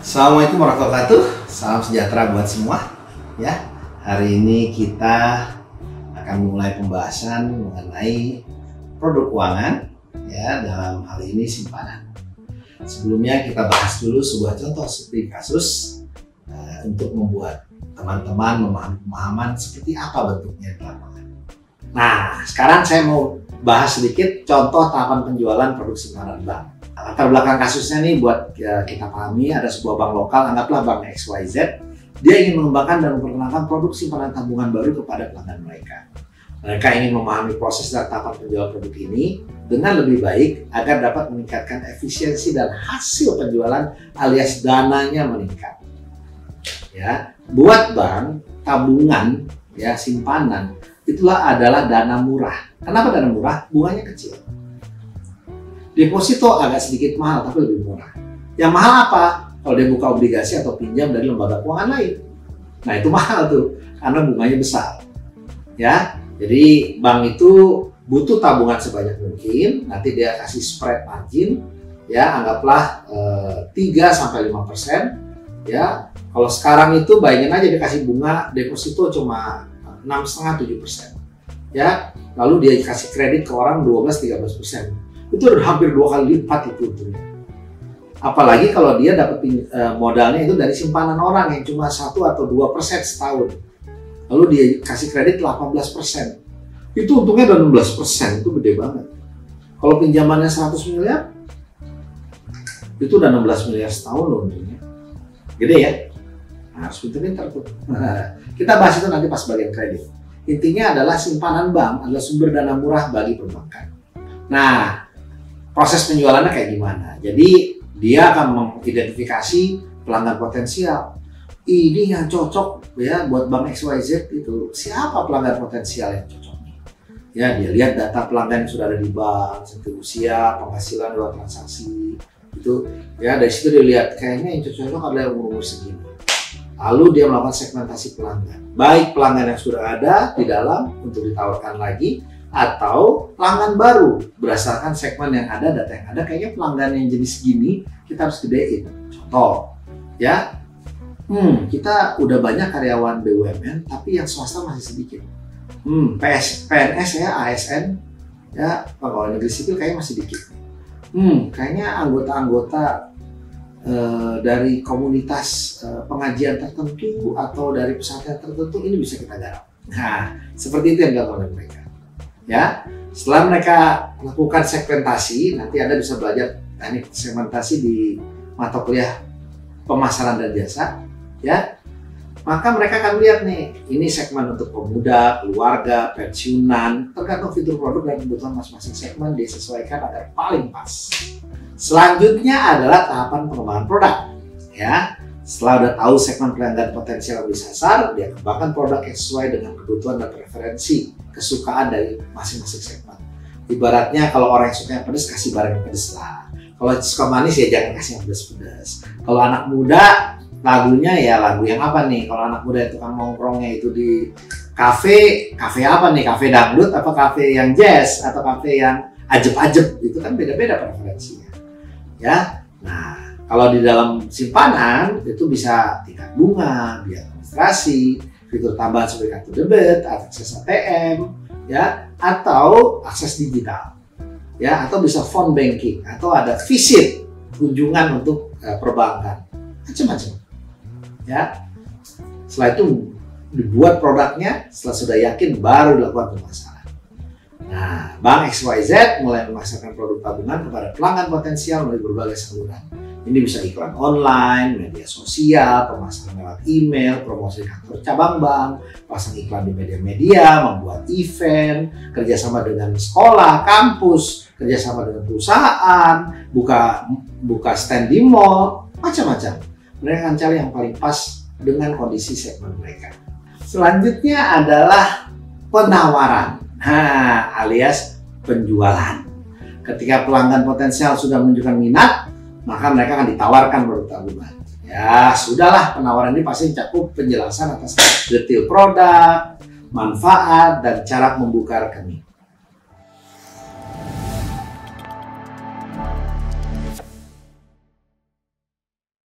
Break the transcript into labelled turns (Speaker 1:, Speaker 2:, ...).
Speaker 1: Assalamualaikum warahmatullahi wabarakatuh. Salam sejahtera buat semua. Ya, hari ini kita akan mulai pembahasan mengenai produk keuangan. Ya, dalam hal ini simpanan. Sebelumnya kita bahas dulu sebuah contoh seperti kasus untuk membuat teman-teman memahami pemahaman seperti apa bentuknya di lapangan. Nah, sekarang saya mau bahas sedikit contoh tahapan penjualan produk simpanan bank. Latar belakang kasusnya nih buat kita pahami, ada sebuah bank lokal, anggaplah bank XYZ. Dia ingin mengembangkan dan memperkenalkan produk simpanan tabungan baru kepada pelanggan mereka. Mereka ingin memahami proses dan tahapan penjualan produk ini dengan lebih baik agar dapat meningkatkan efisiensi dan hasil penjualan alias dananya meningkat. Ya, buat bank tabungan ya simpanan itulah adalah dana murah. Kenapa dana murah? Bunganya kecil. Deposito agak sedikit mahal tapi lebih murah. Yang mahal apa? Kalau dia buka obligasi atau pinjam dari lembaga keuangan lain. Nah itu mahal tuh karena bunganya besar. Ya, jadi bank itu butuh tabungan sebanyak mungkin. Nanti dia kasih spread margin. Ya, anggaplah 3-5%. Ya, kalau sekarang itu bayangin aja dikasih bunga deposito cuma 6,5-7%. Ya, lalu dia kasih kredit ke orang 12-13%. Itu udah hampir 2 kali lipat itu untungnya. Apalagi kalau dia dapat modalnya itu dari simpanan orang yang cuma 1 atau 2% setahun. Lalu dia kasih kredit 18%. Itu untungnya udah 16%, itu gede banget. Kalau pinjamannya 100 miliar, itu udah 16 miliar setahun loh untungnya. Gede ya? Nah, harus pintar-pintar tuh. Kita bahas itu nanti pas bagian kredit. Intinya adalah simpanan bank adalah sumber dana murah bagi perbankan. Nah, proses penjualannya kayak gimana? Jadi dia akan mengidentifikasi pelanggan potensial. Ini yang cocok ya buat bank XYZ itu. Siapa pelanggan potensial yang cocok nih? Ya, dia lihat data pelanggan yang sudah ada di bank, seperti usia, penghasilan, dua transaksi. Itu ya dari situ dia lihat kayaknya yang cocok adalah umur segini. Lalu dia melakukan segmentasi pelanggan. Baik pelanggan yang sudah ada di dalam untuk ditawarkan lagi, atau pelanggan baru berdasarkan segmen yang ada, data yang ada. Kayaknya pelanggan yang jenis gini kita harus gedein. Contoh ya, kita udah banyak karyawan BUMN tapi yang swasta masih sedikit. PNS ya, ASN ya, pegawai negeri sipil kayaknya masih dikit. Kayaknya anggota-anggota dari komunitas pengajian tertentu atau dari pesantren tertentu ini bisa kita garap. Nah, seperti itu yang dilakukan oleh mereka. Ya, setelah mereka melakukan segmentasi, nanti Anda bisa belajar teknik segmentasi di mata kuliah pemasaran dan jasa, ya. Maka mereka akan lihat nih, ini segmen untuk pemuda, keluarga, pensiunan, tergantung fitur produk dan kebutuhan masing-masing segmen disesuaikan agar paling pas. Selanjutnya adalah tahapan pengembangan produk, ya. Setelah udah tahu segmen pelanggan potensial yang disasar, dia kembangkan produk yang sesuai dengan kebutuhan dan preferensi kesukaan dari masing-masing segmen. Ibaratnya kalau orang yang suka yang pedas, kasih barang yang pedas lah. Kalau suka manis ya jangan kasih yang pedas-pedas. Kalau anak muda, lagunya ya lagu yang apa nih? Kalau anak muda itu kan nongkrongnya itu di kafe apa nih? Kafe dangdut, apa kafe yang jazz, atau kafe yang ajeb-ajeb? Itu kan beda-beda preferensinya. Ya, nah kalau di dalam simpanan itu bisa tingkat bunga, biaya administrasi, fitur tambahan seperti kartu debit, akses ATM, ya, atau akses digital, ya, atau bisa phone banking, atau ada visit kunjungan untuk perbankan, macam-macam, ya. Setelah itu dibuat produknya, setelah sudah yakin baru dilakukan pemasaran. Nah, Bank XYZ mulai memasarkan produk tabungan kepada pelanggan potensial melalui berbagai saluran. Ini bisa iklan online, media sosial, pemasaran lewat email, promosi kantor cabang bank, pasang iklan di media-media, membuat event, kerjasama dengan sekolah, kampus, kerjasama dengan perusahaan, buka stand di mall, macam-macam. Mereka akan cari yang paling pas dengan kondisi segmen mereka. Selanjutnya adalah penawaran, alias penjualan. Ketika pelanggan potensial sudah menunjukkan minat, maka mereka akan ditawarkan produk tabungan. Ya, sudahlah, penawaran ini pasti cakup penjelasan atas detail produk, manfaat, dan cara membuka rekening.